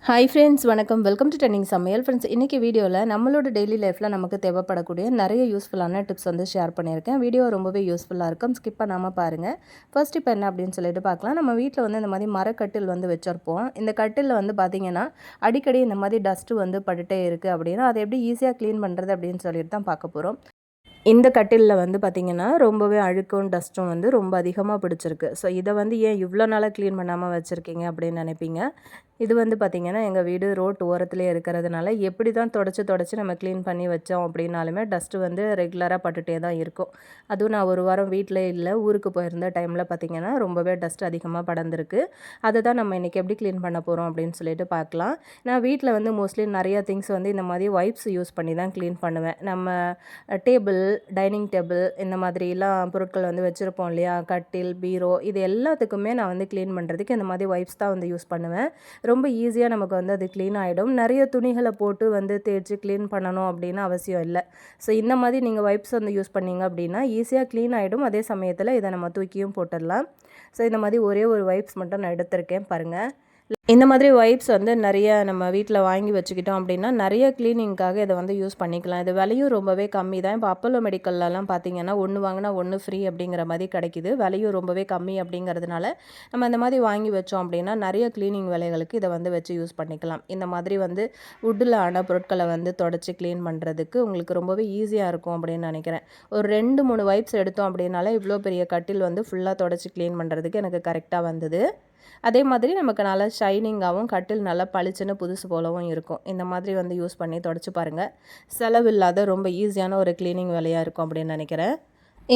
Hi friends, வணக்கம். Welcome to trending சமையல். Friends, இன்றைக்கி வீடியோவில் நம்மளோட டெய்லி லைஃப்பில் நமக்கு தேவைப்படக்கூடிய நிறைய யூஸ்ஃபுல்லான டிப்ஸ் வந்து ஷேர் பண்ணியிருக்கேன். வீடியோ ரொம்பவே யூஸ்ஃபுல்லாக இருக்கும், ஸ்கிப் பண்ணாமல் பாருங்கள். ஃபர்ஸ்ட் இப்போ என்ன அப்படின்னு சொல்லிட்டு பார்க்கலாம். நம்ம வீட்டில் வந்து இந்த மாதிரி மரக்கட்டில் வந்து வச்சுருப்போம். இந்த கட்டிலில் வந்து பார்த்திங்கன்னா அடிக்கடி இந்த மாதிரி டஸ்ட்டு வந்து பட்டுட்டே இருக்குது அப்படின்னா அதை எப்படி ஈஸியாக க்ளீன் பண்ணுறது அப்படின்னு சொல்லிட்டு தான் பார்க்க போகிறோம். இந்த கட்டிலில் வந்து பார்த்திங்கன்னா ரொம்பவே அழுக்கும் டஸ்ட்டும் வந்து ரொம்ப அதிகமாக பிடிச்சிருக்கு. ஸோ இதை வந்து ஏன் இவ்வளோ நாளாக க்ளீன் பண்ணாமல் வச்சுருக்கீங்க அப்படின்னு நினைப்பீங்க. இது வந்து பார்த்திங்கன்னா எங்கள் வீடு ரோட் ஓரத்துலேயே இருக்கிறதுனால எப்படி தான் தொடச்சி நம்ம க்ளீன் பண்ணி வச்சோம் அப்படின்னாலுமே டஸ்ட்டு வந்து ரெகுலராக பட்டுகிட்டே தான் இருக்கும். அதுவும் நான் ஒரு வாரம் வீட்டிலே இல்லை, ஊருக்கு போயிருந்த டைமில் பார்த்திங்கன்னா ரொம்பவே டஸ்ட் அதிகமாக படர்ந்துருக்கு. அதை தான் நம்ம இன்றைக்கி எப்படி க்ளீன் பண்ண போகிறோம் அப்படின்னு சொல்லிட்டு பார்க்கலாம். நான் வீட்டில் வந்து மோஸ்ட்லி நிறையா திங்ஸ் வந்து இந்த மாதிரி வைப்ஸ் யூஸ் பண்ணி தான் க்ளீன் பண்ணுவேன். நம்ம டேபிள், டைனிங் டேபிள் இந்த மாதிரிலாம் பொருட்கள் வந்து வச்சுருப்போம் இல்லையா, கட்டில், பீரோ, இது எல்லாத்துக்குமே நான் வந்து க்ளீன் பண்ணுறதுக்கு இந்த மாதிரி வைப்ஸ் தான் வந்து யூஸ் பண்ணுவேன். ரொம்ப ஈஸியாக நமக்கு வந்து அது க்ளீன் ஆகிடும். நிறைய துணிகளை போட்டு வந்து தேய்ச்சி க்ளீன் பண்ணணும் அப்படின்னு அவசியம் இல்லை. ஸோ இந்த மாதிரி நீங்கள் வைப்ஸ் வந்து யூஸ் பண்ணிங்க அப்படின்னா ஈஸியாக க்ளீன் ஆகிடும். அதே சமயத்தில் இதை நம்ம தூக்கியும் போட்டுடலாம். ஸோ இந்த மாதிரி ஒரே ஒரு வைப்ஸ் மட்டும் நான் எடுத்திருக்கேன் பாருங்கள். இந்த மாதிரி வைப்ஸ் வந்து நிறைய நம்ம வீட்டில் வாங்கி வச்சுக்கிட்டோம் அப்படின்னா நிறைய க்ளீனிங்காக இதை வந்து யூஸ் பண்ணிக்கலாம். இது விலையும் ரொம்பவே கம்மி தான். இப்போ அப்போலோ மெடிக்கல்லலாம் பார்த்திங்கன்னா ஒன்று வாங்கினா ஒன்று ஃப்ரீ அப்படிங்கிற மாதிரி கிடைக்கிது. விலையும் ரொம்பவே கம்மி அப்படிங்கிறதுனால நம்ம இந்த மாதிரி வாங்கி வச்சோம் அப்படின்னா நிறைய க்ளீனிங் வேலைகளுக்கு இதை வந்து வச்சு யூஸ் பண்ணிக்கலாம். இந்த மாதிரி வந்து வுட்டில் ஆன பொருட்களை வந்து தொடச்சி க்ளீன் பண்ணுறதுக்கு உங்களுக்கு ரொம்பவே ஈஸியாக இருக்கும் அப்படின்னு நினைக்கிறேன். ஒரு 2-3 வைப்ஸ் எடுத்தோம் அப்படின்னாலே இவ்வளோ பெரிய கட்டில் வந்து ஃபுல்லாக தொடச்சி க்ளீன் பண்ணுறதுக்கு எனக்கு கரெக்டாக வந்தது. அதே மாதிரி நமக்கு நல்லா ஷைனிங்காகவும் கட்டில் நல்லா பளிச்சுன்னு புதுசு போலவும் இருக்கும். இந்த மாதிரி வந்து யூஸ் பண்ணி தொடச்சி பாருங்கள். செலவில்லாத ரொம்ப ஈஸியான ஒரு க்ளீனிங் வேலையாக இருக்கும் அப்படின்னு நினைக்கிறேன்.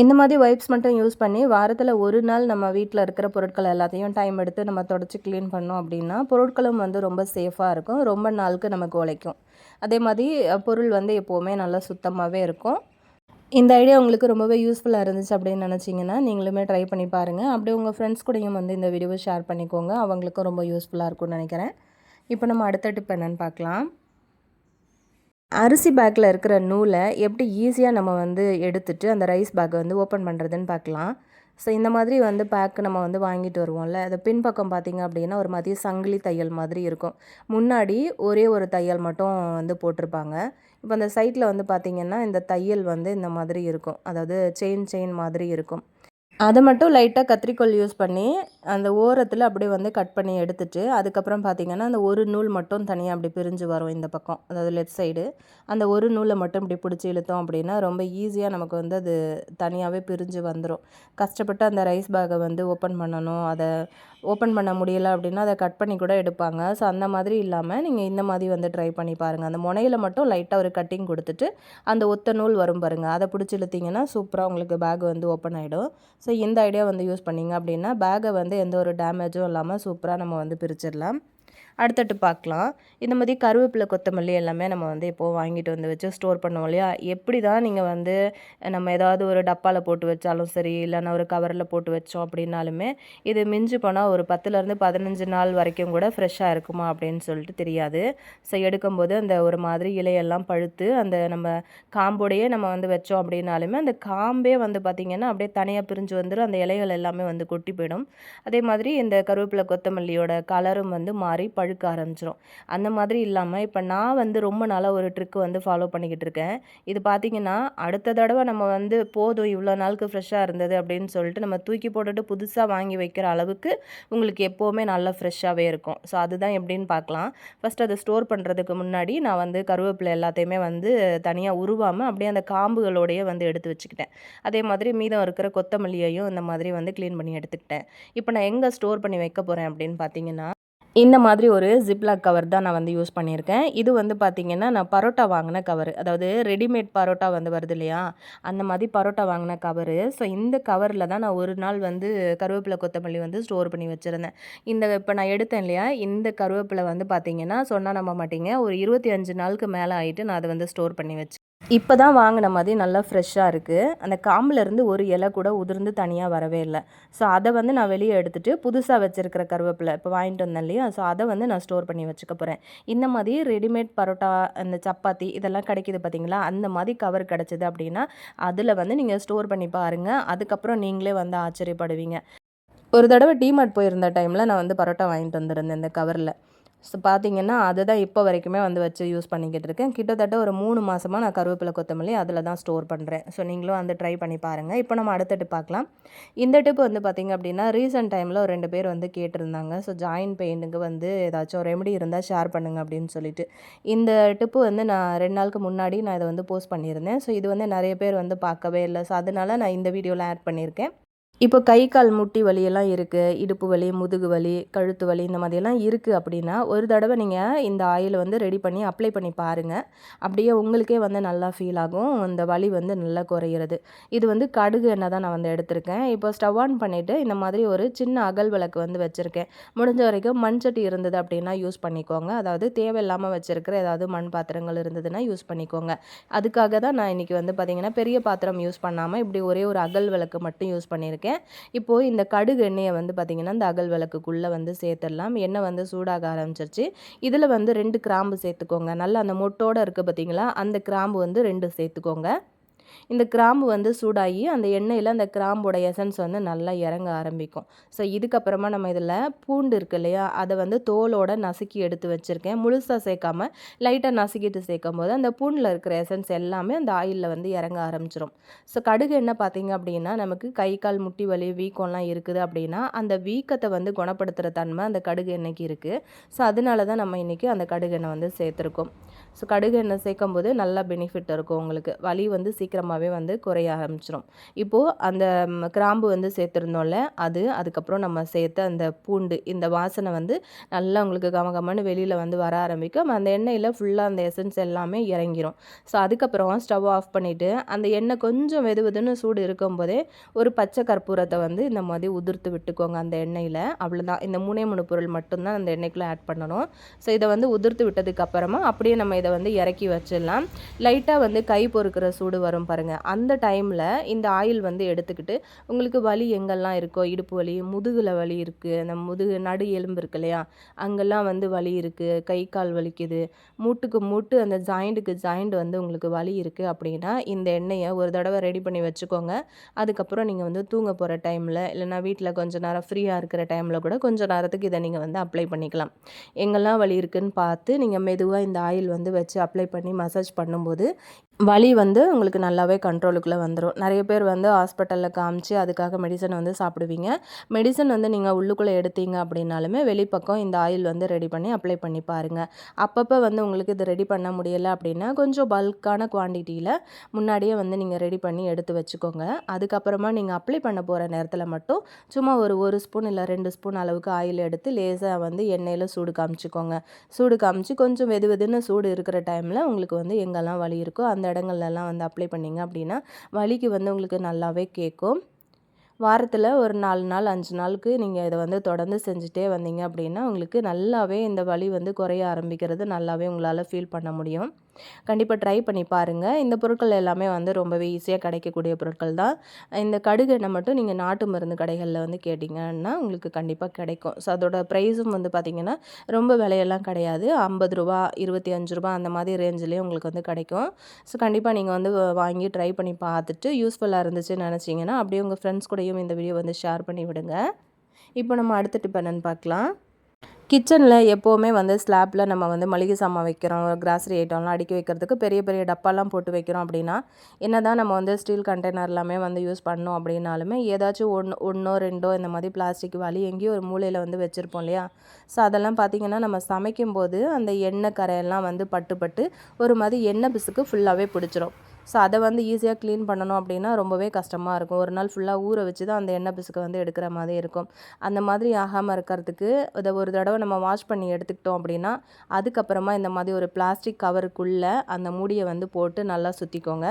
இந்த மாதிரி வைப்ஸ் மட்டும் யூஸ் பண்ணி வாரத்தில் ஒரு நாள் நம்ம வீட்டில் இருக்கிற பொருட்கள் எல்லாத்தையும் டைம் எடுத்து நம்ம தொடச்சி க்ளீன் பண்ணோம் அப்படின்னா பொருட்களும் வந்து ரொம்ப சேஃபாக இருக்கும், ரொம்ப நாளுக்கு நமக்கு உழைக்கும். அதே மாதிரி பொருள் வந்து எப்போவுமே நல்லா சுத்தமாகவே இருக்கும். இந்த ஐடியா உங்களுக்கு ரொம்பவே யூஸ்ஃபுல்லாக இருந்துச்சு அப்படின்னு நினச்சிங்கன்னா நீங்களுமே ட்ரை பண்ணி பாருங்கள். அப்படியே உங்கள் ஃப்ரெண்ட்ஸ் கூடயும் வந்து இந்த வீடியோவை ஷேர் பண்ணிக்கோங்க. அவங்களுக்கும் ரொம்ப யூஸ்ஃபுல்லாக இருக்கும்னு நினைக்கிறேன். இப்போ நம்ம அடுத்த டிப் என்னென்னு பார்க்கலாம். அரிசி பேக்கில் இருக்கிற நூலை எப்படி ஈஸியாக நம்ம வந்து எடுத்துகிட்டு அந்த ரைஸ் பேக்கை வந்து ஓப்பன் பண்ணுறதுன்னு பார்க்கலாம். ஸோ இந்த மாதிரி வந்து பேக்கு நம்ம வந்து வாங்கிட்டு வருவோம்ல, அது பின்பக்கம் பார்த்திங்க அப்படின்னா ஒரு மாதிரி சங்கிலி தையல் மாதிரி இருக்கும். முன்னாடி ஒரே ஒரு தையல் மட்டும் வந்து போட்டிருப்பாங்க. இப்போ அந்த சைட்டில் வந்து பார்த்திங்கன்னா இந்த தையல் வந்து இந்த மாதிரி இருக்கும், அதாவது செயின் மாதிரி இருக்கும். அதை மட்டும் லைட்டாக கத்திரிக்கோல் யூஸ் பண்ணி அந்த ஓரத்தில் அப்படியே வந்து கட் பண்ணி எடுத்துட்டு அதுக்கப்புறம் பார்த்திங்கன்னா அந்த ஒரு நூல் மட்டும் தனியாக அப்படி பிரிஞ்சு வரும் இந்த பக்கம், அதாவது லெஃப்ட் சைடு. அந்த ஒரு நூலை மட்டும் இப்படி பிடிச்சி இழுத்தோம் அப்படின்னா ரொம்ப ஈஸியாக நமக்கு வந்து அது தனியாகவே பிரிஞ்சு வந்துடும். கஷ்டப்பட்டு அந்த ரைஸ் பேக்கை வந்து ஓப்பன் பண்ணணும், அதை ஓப்பன் பண்ண முடியலை அப்படின்னா அதை கட் பண்ணி கூட எடுப்பாங்க. ஸோ அந்த மாதிரி இல்லாமல் நீங்கள் இந்த மாதிரி வந்து ட்ரை பண்ணி பாருங்கள். அந்த முனையில் மட்டும் லைட்டாக ஒரு கட்டிங் கொடுத்துட்டு அந்த ஒத்த நூல் வரும் பாருங்கள், அதை பிடிச்சி இழுத்திங்கன்னா சூப்பராக உங்களுக்கு பேக் வந்து ஓப்பன் ஆகிடும். ஸோ இந்த ஐடியா வந்து யூஸ் பண்ணிங்க அப்படின்னா பேக்கை வந்து எந்த ஒரு டேமேஜும் இல்லாமல் சூப்பராக நம்ம வந்து பிரிச்சிடலாம். அடுத்தட்டு பார்க்கலாம். இந்த மாதிரி கருவேப்பிலை, கொத்தமல்லி எல்லாமே நம்ம வந்து இப்போது வாங்கிட்டு வந்து வச்சு ஸ்டோர் பண்ணுவோம் இல்லையா. எப்படி தான் நீங்கள் வந்து நம்ம ஏதாவது ஒரு டப்பாவில் போட்டு வச்சாலும் சரி, இல்லைன்னா ஒரு கவரில் போட்டு வச்சோம் அப்படின்னாலுமே இது மிஞ்சி போனால் ஒரு 10லேருந்து 15 நாள் வரைக்கும் கூட ஃப்ரெஷ்ஷாக இருக்குமா அப்படின்னு சொல்லிட்டு தெரியாது. ஸோ எடுக்கும்போது அந்த ஒரு மாதிரி இலையெல்லாம் பழுத்து அந்த நம்ம காம்போடையே நம்ம வந்து வச்சோம் அப்படின்னாலுமே அந்த காம்பே வந்து பார்த்திங்கன்னா அப்படியே தனியாக பிரிஞ்சு வந்துடும், அந்த இலைகள் எல்லாமே வந்து கொட்டி போயிடும். அதே மாதிரி இந்த கருவேப்பிலை, கொத்தமல்லியோட கலரும் வந்து மாறி பழுக்க ஆரம்பிச்சிடும். அந்த மாதிரி இல்லாமல் இப்போ நான் வந்து ரொம்ப நாளாக ஒரு ட்ரிக் வந்து ஃபாலோ பண்ணிக்கிட்டு இருக்கேன். இது பார்த்திங்கன்னா அடுத்த தடவை நம்ம வந்து போதும் இவ்வளோ நாளுக்கு ஃப்ரெஷ்ஷாக இருந்தது அப்படின்னு சொல்லிட்டு நம்ம தூக்கி போட்டுட்டு புதுசாக வாங்கி வைக்கிற அளவுக்கு உங்களுக்கு எப்போவுமே நல்லா ஃப்ரெஷ்ஷாகவே இருக்கும். ஸோ அதுதான் எப்படின்னு பார்க்கலாம். ஃபஸ்ட் அதை ஸ்டோர் பண்ணுறதுக்கு முன்னாடி நான் வந்து கருவேப்பிலை எல்லாத்தையுமே வந்து தனியாக உருவாமல் அப்படியே அந்த காம்புகளோடையே வந்து எடுத்து வச்சுக்கிட்டேன். அதே மாதிரி மீதம் இருக்கிற கொத்தமல்லியையும் இந்த மாதிரி வந்து க்ளீன் பண்ணி எடுத்துக்கிட்டேன். இப்போ நான் எங்கே ஸ்டோர் பண்ணி வைக்க போகிறேன் அப்படின்னு பார்த்தீங்கன்னா இந்த மாதிரி ஒரு ஜிப்லாக் கவர் தான் நான் வந்து யூஸ் பண்ணியிருக்கேன். இது வந்து பார்த்திங்கன்னா நான் பரோட்டா வாங்கின கவர், அதாவது ரெடிமேட் பரோட்டா வந்து வருது இல்லையா, அந்த மாதிரி பரோட்டா வாங்கின கவரு. ஸோ இந்த கவரில் தான் நான் ஒரு நாள் வந்து கருவேப்பிலை, கொத்தமல்லி வந்து ஸ்டோர் பண்ணி வச்சுருந்தேன். இப்போ நான் எடுத்தேன் இல்லையா, இந்த கருவேப்பிலை வந்து பார்த்திங்கன்னா சொன்னால் நம்ப மாட்டீங்க, ஒரு 25 நாளுக்கு மேலே ஆகிட்டு நான் அதை வந்து ஸ்டோர் பண்ணி வச்சேன். இப்போ தான் வாங்கின மாதிரி நல்லா ஃப்ரெஷ்ஷாக இருக்குது. அந்த காம்பிலேருந்து ஒரு இலை கூட உதிர்ந்து தனியாக வரவே இல்லை. ஸோ அதை வந்து நான் வெளியே எடுத்துகிட்டு புதுசாக வச்சுருக்கிற கருவேப்பிலை இப்போ வாங்கிட்டு வந்தேன் இல்லையா, ஸோ அதை வந்து நான் ஸ்டோர் பண்ணி வச்சுக்க போகிறேன். இந்த மாதிரி ரெடிமேட் பரோட்டா, அந்த சப்பாத்தி இதெல்லாம் கிடைக்கிது பார்த்தீங்களா, அந்த மாதிரி கவர் கிடச்சிது அப்படின்னா அதில் வந்து நீங்கள் ஸ்டோர் பண்ணி பாருங்கள். அதுக்கப்புறம் நீங்களே வந்து ஆச்சரியப்படுவீங்க. ஒரு தடவை டிமார்ட் போயிருந்த டைமில் நான் வந்து பரோட்டா வாங்கிட்டு வந்திருந்தேன் இந்த கவரில். ஸோ பார்த்தீங்கன்னா, அதுதான் இப்போ வரைக்குமே வந்து வச்சு யூஸ் பண்ணிக்கிட்டு இருக்கேன். கிட்டத்தட்ட ஒரு 3 மாசமா நான் கருவேப்பிலை, கொத்தமல்லி அதில தான் ஸ்டோர் பண்றேன். ஸோ நீங்களும் வந்து ட்ரை பண்ணி பாருங்க. இப்போ நம்ம அடுத்த டிப் பார்க்கலாம். இந்த டிப் வந்து பார்த்தீங்க அப்படின்னா, ரீசென்ட் டைமில ஒரு 2 பேர் வந்து கேட்டிருந்தாங்க. ஸோ ஜாயிண்ட் பெயினுக்கு வந்து ஏதாச்சும் ரெமெடி இருந்தா ஷேர் பண்ணுங்க அப்படின்னு சொல்லிட்டு. இந்த டிப்பு வந்து நான் 2 நாளுக்கு முன்னாடி நான் இத வந்து போஸ்ட் பண்ணியிருந்தேன். ஸோ இது வந்து நெறைய பேர் வந்து பார்க்கவே இல்ல. ஸோ அதனால நான் இந்த வீடியோல ஆட் பண்ணியிருக்கேன். இப்போ கை, கால் முட்டி வலியெல்லாம் இருக்கு. இடுப்பு வலி, முதுகு வலி, கழுத்து வலி இந்த மாதிரியெல்லாம் இருக்கு அப்படின்னா, ஒரு தடவ நீங்க இந்த ஆயில வந்து ரெடி பண்ணி அப்ளை பண்ணி பாருங்க. அப்படியே உங்களுக்கே வந்து நல்லா ஃபீல் ஆகும். இந்த வலி வந்து நல்லா குறையிறது. இது வந்து கடுகு எண்ணெய் தான் நான் வந்து எடுத்திருக்கேன். இப்போ ஸ்டவ் ஆன் பண்ணிட்டு இந்த மாதிரி ஒரு சின்ன அகல் விளக்கு வந்து வச்சிருக்கேன். முடிஞ்ச வரைக்கும் மண் சட்டி இருந்தது அப்படின்னா யூஸ் பண்ணிக்கோங்க. அதாவது தேவையில்லாம வச்சிருக்கிற ஏதாவது மண் பாத்திரங்கள் இருந்ததுன்னா யூஸ் பண்ணிக்கோங்க. அதுக்காக தான் நான் இன்னைக்கு வந்து பார்த்தீங்கன்னா, பெரிய பாத்திரம் யூஸ் பண்ணாம இப்படி ஒரே ஒரு அகல் விளக்கு மட்டும் யூஸ் பண்ணியிருக்கேன். இப்போ இந்த கடுகு எண்ணெய வந்து பார்த்தீங்கன்னா, இந்த அகல் விளக்குக்குள்ள வந்து சேர்த்துடலாம். எண்ணெய் வந்து சூடாக ஆரம்பிச்சிருச்சு. இதில வந்து 2 கிராம்பு சேர்த்துக்கோங்க. நல்லா அந்த மொட்டோட இருக்கு பார்த்தீங்களா, அந்த கிராம்பு வந்து 2 சேர்த்துக்கோங்க. இந்த கிராம்பு வந்து சூடாகி அந்த எண்ணெயில அந்த கிராம்போட எசன்ஸ் வந்து நல்லா இறங்க ஆரம்பிக்கும். ஸோ இதுக்கப்புறமா நம்ம இதில் பூண்டு இருக்கு இல்லையா, அதை வந்து தோலோட நசுக்கி எடுத்து வச்சுருக்கேன். முழுசாக சேர்க்காம லைட்டாக நசுக்கிட்டு சேர்க்கும்போது அந்த பூண்டில் இருக்கிற எசன்ஸ் எல்லாமே அந்த ஆயிலில் வந்து இறங்க ஆரம்பிச்சிடும். ஸோ கடுகு எண்ணெய் பார்த்தீங்க அப்படின்னா, நமக்கு கை, கால், முட்டி வலி, வீக்கம்லாம் இருக்குது அப்படின்னா, அந்த வீக்கத்தை வந்து குணப்படுத்துகிற தன்மை அந்த கடுகு எண்ணெய்க்கு இருக்குது. ஸோ அதனால தான் நம்ம இன்றைக்கி அந்த கடுகு எண்ணெய் வந்து சேர்த்துருக்கோம். ஸோ கடுகு எண்ணெய் சேர்க்கும்போது நல்லா பெனிஃபிட் இருக்கும் உங்களுக்கு. வலி வந்து சீக்கிரமாகவே வந்து குறைய ஆரம்பிச்சிடும். இப்போது அந்த கிராம்பு வந்து சேர்த்துருந்தோம்ல, அதுக்கப்புறம் நம்ம சேர்த்த அந்த பூண்டு, இந்த வாசனை வந்து நல்லா உங்களுக்கு கமகமன்னு வெளியில் வந்து வர ஆரம்பிக்கும். அந்த எண்ணெயில் ஃபுல்லாக அந்த எசன்ஸ் எல்லாமே இறங்கிரும். ஸோ அதுக்கப்புறம் ஸ்டவ் ஆஃப் பண்ணிவிட்டு அந்த எண்ணெய் கொஞ்சம் வெது வெதுன்னு சூடு இருக்கும்போதே ஒரு பச்சை கற்பூரத்தை வந்து இந்த மாதிரி உதிர்த்து விட்டுக்கோங்க அந்த எண்ணெயில். அவ்வளோதான். இந்த 3 பொருள் மட்டும்தான் அந்த எண்ணெய்க்குள்ளே ஆட் பண்ணணும். ஸோ இதை வந்து உதிர்த்து விட்டதுக்கப்புறமா அப்படியே நம்ம இதை வந்து இறக்கி வச்சிடலாம். லைட்டாக வந்து கை பொறுக்கிற சூடு வரும் பாருங்கள், அந்த டைமில் இந்த ஆயில் வந்து எடுத்துக்கிட்டு உங்களுக்கு வலி எங்கெல்லாம் இருக்கோ, இடுப்பு வலி, முதுகில் வலி இருக்குது, அந்த முதுகு நடு எலும்பு இருக்கு இல்லையா, அங்கெல்லாம் வந்து வலி இருக்குது, கை கால் வலிக்குது, மூட்டுக்கு மூட்டு அந்த ஜாயிண்ட்டுக்கு ஜாயிண்ட் வந்து உங்களுக்கு வலி இருக்குது அப்படின்னா இந்த எண்ணெயை ஒரு தடவை ரெடி பண்ணி வச்சுக்கோங்க. அதுக்கப்புறம் நீங்கள் வந்து தூங்க போகிற டைமில் இல்லைனா வீட்டில் கொஞ்சம் நேரம் ஃப்ரீயாக இருக்கிற டைமில் கூட கொஞ்சம் நேரத்துக்கு இதை நீங்கள் வந்து அப்ளை பண்ணிக்கலாம். எங்கெல்லாம் வலி இருக்குதுன்னு பார்த்து நீங்கள் மெதுவாக இந்த ஆயில் வந்து வச்சு அப்ளை பண்ணி மசாஜ் பண்ணும்போது வலி வந்து உங்களுக்கு நல்லாவே கண்ட்ரோலுக்குள்ளே வந்துடும். நிறைய பேர் வந்து ஹாஸ்பிட்டலில் காமிச்சு அதுக்காக மெடிசன் வந்து சாப்பிடுவீங்க. மெடிசன் வந்து நீங்கள் உள்ளுக்குள்ளே எடுத்தீங்க அப்படின்னாலுமே வெளிப்பக்கம் இந்த ஆயில் வந்து ரெடி பண்ணி அப்ளை பண்ணி பாருங்கள். அப்பப்போ வந்து உங்களுக்கு இது ரெடி பண்ண முடியலை அப்படின்னா கொஞ்சம் பல்கான குவான்டிட்டியில் முன்னாடியே வந்து நீங்கள் ரெடி பண்ணி எடுத்து வச்சுக்கோங்க. அதுக்கப்புறமா நீங்கள் அப்ளை பண்ண போகிற நேரத்தில் மட்டும் சும்மா ஒரு ஸ்பூன் இல்லை 2 ஸ்பூன் அளவுக்கு ஆயில் எடுத்து லேசாக வந்து எண்ணெயில் சூடு காமிச்சிக்கோங்க. சூடு காமிச்சு கொஞ்சம் வெது வெதுன்னு சூடு இருக்கிற டைமில் உங்களுக்கு வந்து எங்கெல்லாம் வலி இருக்கோ அந்த இடங்கள்லாம் வந்து அப்ளை பண்ணிங்க அப்படின்னா வலிக்கு வந்து உங்களுக்கு நல்லாவே கேட்கும். வாரத்தில் ஒரு 4 நாள் 5 நாளுக்கு நீங்கள் இதை வந்து தொடர்ந்து செஞ்சுட்டே வந்தீங்க அப்படின்னா உங்களுக்கு நல்லாவே இந்த வலி வந்து குறைய ஆரம்பிக்கிறது நல்லாவே உங்களால் ஃபீல் பண்ண முடியும். கண்டிப்பாக ட்ரை பண்ணி பாருங்கள். இந்த பொருட்கள் எல்லாமே வந்து ரொம்பவே ஈஸியாக கிடைக்கக்கூடிய பொருட்கள் தான். இந்த கடுகு எண்ணெய் மட்டும் நீங்கள் நாட்டு மருந்து கடைகளில் வந்து கேட்டிங்கன்னா உங்களுக்கு கண்டிப்பாக கிடைக்கும். ஸோ அதோட ப்ரைஸும் வந்து பார்த்திங்கன்னா ரொம்ப விலையெல்லாம் கிடையாது. ரூ. 50 ரூ. 25 அந்த மாதிரி ரேஞ்சிலேயே உங்களுக்கு வந்து கிடைக்கும். ஸோ கண்டிப்பாக நீங்கள் வந்து வாங்கி ட்ரை பண்ணி பார்த்துட்டு யூஸ்ஃபுல்லாக இருந்துச்சுன்னு நினச்சிங்கன்னா அப்படியே உங்கள் ஃப்ரெண்ட்ஸ் கூடயும் இந்த வீடியோ வந்து ஷேர் பண்ணி விடுங்க. இப்போ நம்ம அடுத்த டிப் என்னன்னு பார்க்கலாம். கிச்சனில் எப்போவுமே வந்து ஸ்லாப்பில் நம்ம வந்து மளிகை சாமான் வைக்கிறோம், கிராசரி ஐட்டம்லாம் அடுக்கி வைக்கிறதுக்கு பெரிய பெரிய டப்பாலாம் போட்டு வைக்கிறோம் அப்படின்னா, என்ன தான் நம்ம வந்து ஸ்டீல் கண்டெய்னர் எல்லாமே வந்து யூஸ் பண்ணோம் அப்படின்னாலுமே ஏதாச்சும் ஒன்றோ 2 இந்த மாதிரி பிளாஸ்டிக் வலி எங்கேயோ ஒரு மூலையில் வந்து வச்சுருப்போம் இல்லையா. ஸோ அதெல்லாம் பார்த்திங்கன்னா நம்ம சமைக்கும்போது அந்த எண்ணெய் கரையெல்லாம் வந்து பட்டு ஒரு மாதிரி எண்ணெய் பிசுக்கு ஃபுல்லாகவே பிடிச்சிரும். ஸோ அதை வந்து ஈஸியாக க்ளீன் பண்ணணும் அப்படின்னா ரொம்பவே கஷ்டமாக இருக்கும். ஒரு நாள் ஃபுல்லாக ஊற வச்சு தான் அந்த எண்ணெய் பிசுக்கை வந்து எடுக்கிற மாதிரி இருக்கும். அந்த மாதிரி ஆகாமல் இருக்கிறதுக்கு இதை ஒரு தடவை நம்ம வாஷ் பண்ணி எடுத்துக்கிட்டோம் அப்படின்னா அதுக்கப்புறமா இந்த மாதிரி ஒரு பிளாஸ்டிக் கவருக்குள்ளே அந்த மூடியை வந்து போட்டு நல்லா சுற்றிக்கோங்க.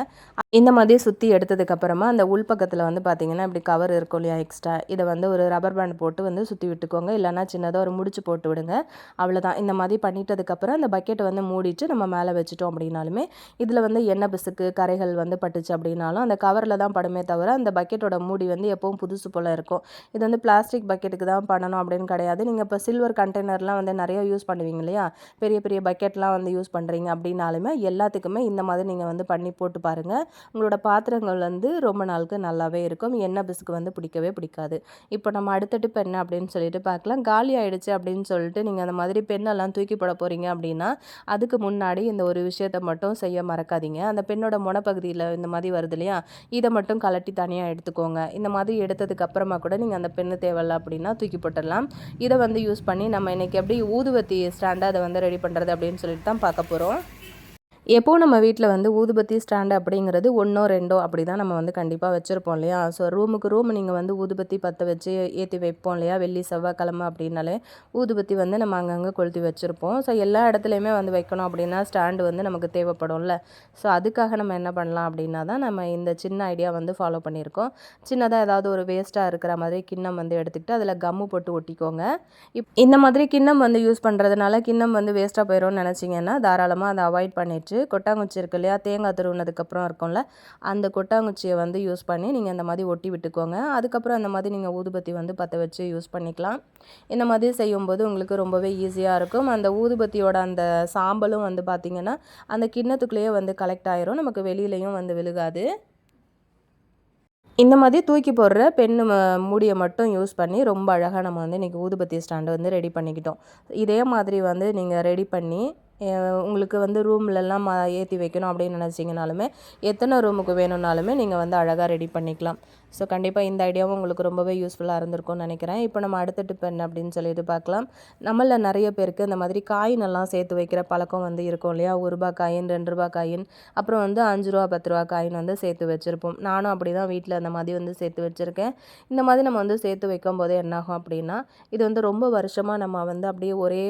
இந்த மாதிரி சுற்றி எடுத்ததுக்கப்புறமா அந்த உள்பக்கத்தில் வந்து பார்த்திங்கன்னா இப்படி கவர் இருக்கும் இல்லையா எக்ஸ்ட்ரா, இதை வந்து ஒரு ரப்பர் பேண்ட் போட்டு வந்து சுற்றி விட்டுக்கோங்க. இல்லைனா சின்னதாக ஒரு முடிச்சு போட்டு விடுங்க. அவ்வளோதான். இந்த மாதிரி பண்ணிட்டதுக்கப்புறம் அந்த பக்கெட்டை வந்து மூடிட்டு நம்ம மேலே வச்சுட்டோம் அப்படின்னாலுமே இதில் வந்து எண்ணெய் பிசுக்கு கரைகள் வந்து பட்டுச்சு அப்படின்னாலும் அந்த கவரில் தான் படுமே தவிர அந்த பக்கெட்டோட மூடி வந்து எப்பவும் புதுசு போல் இருக்கும். இது வந்து பிளாஸ்டிக் பக்கெட்டுக்கு தான் பண்ணணும் அப்படின்னு கிடையாது. நீங்கள் இப்போ சில்வர் கண்டெய்னர்லாம் வந்து நிறைய யூஸ் பண்ணுவீங்க இல்லையா, பெரிய பெரிய பக்கெட்லாம் வந்து யூஸ் பண்ணுறீங்க அப்படின்னாலுமே எல்லாத்துக்குமே இந்த மாதிரி நீங்கள் வந்து பண்ணி போட்டு பாருங்கள். உங்களோட பாத்திரங்கள் வந்து ரொம்ப நாளுக்கு நல்லாவே இருக்கும். எண்ணெய் பிசுக்கு வந்து பிடிக்கவே பிடிக்காது. இப்போ நம்ம அடுத்த டிப் என்ன அப்படின்னு சொல்லிட்டு பார்க்கலாம். காலி ஆயிடுச்சு அப்படின்னு சொல்லிட்டு நீங்கள் அந்த மாதிரி பெண்ணெல்லாம் தூக்கி போட போகிறீங்க அப்படின்னா அதுக்கு முன்னாடி இந்த ஒரு விஷயத்த மட்டும் செய்ய மறக்காதீங்க. அந்த பெண்ணோட முனப்பகுதியில் இந்த மாதிரி வருது இல்லையா, இதை மட்டும் கலட்டி தனியாக எடுத்துக்கோங்க. இந்த மாதிரி எடுத்ததுக்கு அப்புறமா கூட நீங்கள் அந்த பெண்ணு தேவையில்ல அப்படின்னா தூக்கி போட்டுடலாம். இதை வந்து யூஸ் பண்ணி நம்ம இன்றைக்கி எப்படி ஊதுவத்தி ஸ்டாண்டை அதை வந்து ரெடி பண்ணுறது அப்படின்னு சொல்லிட்டு தான் பார்க்க போகிறோம். எப்போது நம்ம வீட்டில் வந்து ஊதுபத்தி ஸ்டாண்டு அப்படிங்கிறது 1ஓ 2ஓ அப்படி தான் நம்ம வந்து கண்டிப்பாக வச்சுருப்போம் இல்லையா. ஸோ ரூமுக்கு ரூம் நீங்கள் வந்து ஊதுபத்தி பற்ற வச்சு ஏற்றி வைப்போம் இல்லையா, வெள்ளி செவ்வாய்க்கிழமை அப்படின்னாலே ஊதுபத்தி வந்து நம்ம அங்கங்கே கொளுத்தி வச்சுருப்போம். ஸோ எல்லா இடத்துலையுமே வந்து வைக்கணும் அப்படின்னா ஸ்டாண்டு வந்து நமக்கு தேவைப்படும்ல. ஸோ அதுக்காக நம்ம என்ன பண்ணலாம் அப்படின்னா தான் நம்ம இந்த சின்ன ஐடியா வந்து ஃபாலோ பண்ணியிருக்கோம். சின்னதாக ஏதாவது ஒரு வேஸ்ட்டாக இருக்கிற மாதிரி கிண்ணம் வந்து எடுத்துக்கிட்டு அதில் கம்மு போட்டு ஒட்டிக்கோங்க. இந்த மாதிரி கிண்ணம் வந்து யூஸ் பண்ணுறதுனால கிண்ணம் வந்து வேஸ்ட்டாக போயிடும்னு நினச்சிங்கன்னா தாராளமாக அதை அவாய்ட் பண்ணிட்டு கொட்டாங்குச்சி இருக்கு இல்லையா, தேங்காய் துருவினதுக்கப்புறம் இருக்கும்ல, அந்த கொட்டாங்குச்சியை வந்து யூஸ் பண்ணி நீங்கள் இந்த மாதிரி ஒட்டி விட்டுக்கோங்க. அதுக்கப்புறம் அந்த மாதிரி நீங்கள் ஊதுபத்தி வந்து பற்ற வச்சு யூஸ் பண்ணிக்கலாம். இந்த மாதிரி செய்யும்போது உங்களுக்கு ரொம்பவே ஈஸியாக இருக்கும். அந்த ஊதுபத்தியோட அந்த சாம்பலும் வந்து பார்த்திங்கன்னா அந்த கிண்ணத்துக்குள்ளேயே வந்து கலெக்ட் ஆயிரும், நமக்கு வெளியிலையும் வந்து விழுகாது. இந்த மாதிரி தூக்கி போடுற பென்னு மூடியை மட்டும் யூஸ் பண்ணி ரொம்ப அழகாக நம்ம வந்து இன்றைக்கி ஊதுபத்தி ஸ்டாண்டு வந்து ரெடி பண்ணிக்கிட்டோம். இதே மாதிரி வந்து நீங்கள் ரெடி பண்ணி உங்களுக்கு வந்து ரூம்லலாம் ஏற்றி வைக்கணும் அப்படின்னு நினச்சிங்கனாலுமே எத்தனை ரூமுக்கு வேணும்னாலுமே நீங்கள் வந்து அழகாக ரெடி பண்ணிக்கலாம். ஸோ கண்டிப்பாக இந்த ஐடியாவும் உங்களுக்கு ரொம்பவே யூஸ்ஃபுல்லாக இருந்திருக்கும்னு நினைக்கிறேன். இப்போ நம்ம அடுத்த டிப் என்ன அப்படின்னு சொல்லிட்டு பார்க்கலாம். நம்மளில் நிறைய பேருக்கு இந்த மாதிரி காயின் எல்லாம் சேர்த்து வைக்கிற பழக்கம் வந்து இருக்கும் இல்லையா. ₹1 காயின், ₹2 காயின், அப்புறம் வந்து ₹5 ₹10 காயின் வந்து சேர்த்து வச்சுருப்போம். நானும் அப்படி தான் வீட்டில் அந்த மாதிரி வந்து சேர்த்து வச்சுருக்கேன். இந்த மாதிரி நம்ம வந்து சேர்த்து வைக்கும்போது என்னாகும் அப்படின்னா, இது வந்து ரொம்ப வருஷமாக நம்ம வந்து அப்படியே ஒரே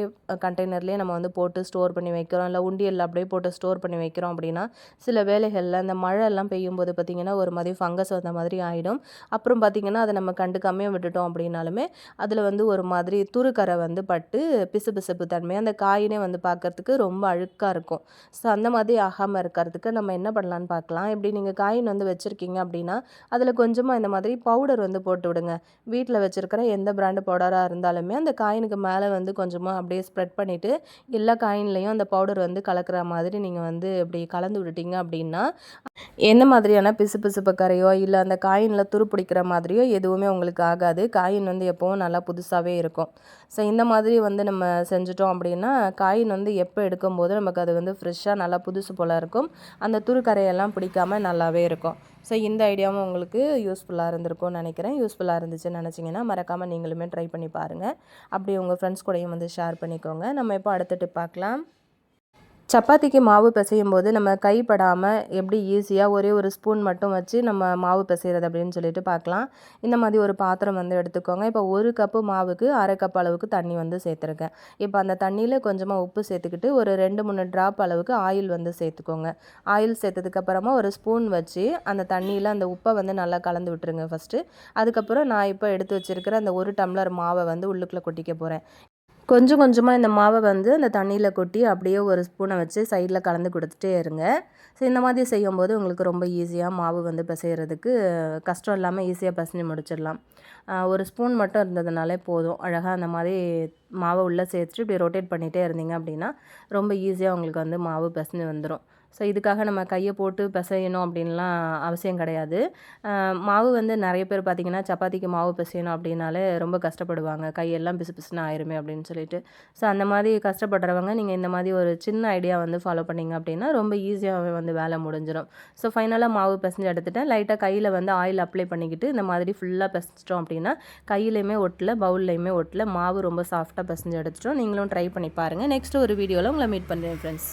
கண்டெய்னர்லேயே நம்ம வந்து போட்டு ஸ்டோர் பண்ணி வைக்கிறோம், இல்லை உண்டியலில் அப்படியே போட்டு ஸ்டோர் பண்ணி வைக்கிறோம் அப்படின்னா சில வேளைகளில் இந்த மழை எல்லாம் பெய்யும்போது பார்த்திங்கன்னா ஒரு மாதிரி ஃபங்கஸ் வந்த மாதிரி ஆகிடும். அப்புறம் பார்த்திங்கன்னா அதை நம்ம கண்டுக்காமே விட்டுட்டோம் அப்படின்னாலுமே அதில் வந்து ஒரு மாதிரி துருக்கரை வந்து பட்டு பிசுபிசுப்பு தன்மை அந்த காயினே வந்து பார்க்கறதுக்கு ரொம்ப அழுக்காக இருக்கும். ஸோ அந்த மாதிரி ஆகாமல் இருக்கிறதுக்கு நம்ம என்ன பண்ணலான்னு பார்க்கலாம். இப்படி நீங்கள் காயின் வந்து வச்சுருக்கீங்க அப்படின்னா அதில் கொஞ்சமாக இந்த மாதிரி பவுடர் வந்து போட்டு விடுங்க. வீட்டில் வச்சுருக்கிற எந்த பிராண்டு பவுடராக இருந்தாலுமே அந்த காயினுக்கு மேலே வந்து கொஞ்சமாக அப்படியே ஸ்ப்ரெட் பண்ணிவிட்டு எல்லா காயின்லேயும் அந்த பவுடர் வந்து கலக்கிற மாதிரி நீங்கள் வந்து இப்படி கலந்து விட்டுட்டீங்க அப்படின்னா எந்த மாதிரியான பிசுபிசுப்பு கரையோ இல்லை அந்த காயினில் துருப்பிடிக்கிற மாதிரியோ எதுவுமே உங்களுக்கு ஆகாது. காயின் வந்து எப்போவும் நல்லா புதுசாகவே இருக்கும். ஸோ இந்த மாதிரி வந்து நம்ம செஞ்சுட்டோம் அப்படின்னா காயின் வந்து எப்போ எடுக்கும்போது நமக்கு அது வந்து ஃப்ரெஷ்ஷாக நல்லா புதுசு போல் இருக்கும். அந்த துருக்கரையெல்லாம் பிடிக்காமல் நல்லாவே இருக்கும். ஸோ இந்த ஐடியாவும் உங்களுக்கு யூஸ்ஃபுல்லாக இருந்திருக்கும்னு நினைக்கிறேன். யூஸ்ஃபுல்லாக இருந்துச்சுன்னு நினச்சிங்கன்னா மறக்காமல் நீங்களுமே ட்ரை பண்ணி பாருங்கள். அப்படி உங்கள் ஃப்ரெண்ட்ஸ் கூடயும் வந்து ஷேர் பண்ணிக்கோங்க. நம்ம இப்போ அடுத்த டிப் பார்க்கலாம். சப்பாத்திக்கு மாவு பிசையும் போது நம்ம கைப்படாமல் எப்படி ஈஸியாக ஒரே ஒரு ஸ்பூன் மட்டும் வச்சு நம்ம மாவு பிசைகிறது அப்படின்னு சொல்லிட்டு பார்க்கலாம். இந்த மாதிரி ஒரு பாத்திரம் வந்து எடுத்துக்கோங்க. இப்போ 1 கப்பு மாவுக்கு 1/2 கப் அளவுக்கு தண்ணி வந்து சேர்த்துருக்கேன். இப்போ அந்த தண்ணியில் கொஞ்சமாக உப்பு சேர்த்துக்கிட்டு ஒரு 2, 3 ட்ராப் அளவுக்கு ஆயில் வந்து சேர்த்துக்கோங்க. ஆயில் சேர்த்ததுக்கப்புறமா ஒரு ஸ்பூன் வச்சு அந்த தண்ணியில் அந்த உப்பை வந்து நல்லா கலந்து விட்டுருங்க ஃபஸ்ட்டு. அதுக்கப்புறம் நான் இப்போ எடுத்து வச்சுருக்கிற அந்த 1 டம்ளர் மாவை வந்து உள்ளுக்குள்ளே கொட்டிக்க போகிறேன். கொஞ்சம் கொஞ்சமாக இந்த மாவை வந்து அந்த தண்ணியில் கொட்டி அப்படியே ஒரு ஸ்பூனை வச்சு சைடில் கலந்து கொடுத்துட்டே இருங்க. ஸோ இந்த மாதிரி செய்யும்போது உங்களுக்கு ரொம்ப ஈஸியாக மாவு வந்து பிசைகிறதுக்கு கஷ்டம் இல்லாமல் ஈஸியாக பிசைஞ்சு முடிச்சிடலாம். ஒரு ஸ்பூன் மட்டும் இருந்ததுனாலே போதும். அழகாக அந்த மாதிரி மாவை உள்ளே சேர்த்துட்டு இப்படி ரொட்டேட் பண்ணிகிட்டே இருந்தீங்க அப்படின்னா ரொம்ப ஈஸியாக உங்களுக்கு வந்து மாவு பிசைஞ்சு வந்துடும். ஸோ இதுக்காக நம்ம கையை போட்டு பிசையணும் அப்படின்லாம் அவசியம் கிடையாது. மாவு வந்து நிறைய பேர் பார்த்திங்கன்னா சப்பாத்திக்கு மாவு பிசையணும் அப்படின்னாலே ரொம்ப கஷ்டப்படுவாங்க. கையெல்லாம் பிசு பிசுன்னு ஆயிருமே அப்படின்னு சொல்லிட்டு. ஸோ அந்த மாதிரி கஷ்டப்படுறவங்க நீங்கள் இந்த மாதிரி ஒரு சின்ன ஐடியா வந்து ஃபாலோ பண்ணிங்க அப்படின்னா ரொம்ப ஈஸியாகவே வந்து வேலை முடிஞ்சிடும். ஸோ ஃபைனலாக மாவு பிசைஞ்சு எடுத்துட்டேன். லைட்டாக கையில் வந்து ஆயில் அப்ளை பண்ணிக்கிட்டு இந்த மாதிரி ஃபுல்லாக பிசைச்சிட்டோம் அப்படின்னா கையிலையுமே ஒட்டல, பவுல்லையுமே ஒட்டல, மாவு ரொம்ப சாஃப்டாக பிசைஞ்சு எடுத்துட்டோம். நீங்களும் ட்ரை பண்ணி பாருங்கள். நெக்ஸ்ட் ஒரு வீடியோவில் உங்களை மீட் பண்ணுறேன் ஃப்ரெண்ட்ஸ்.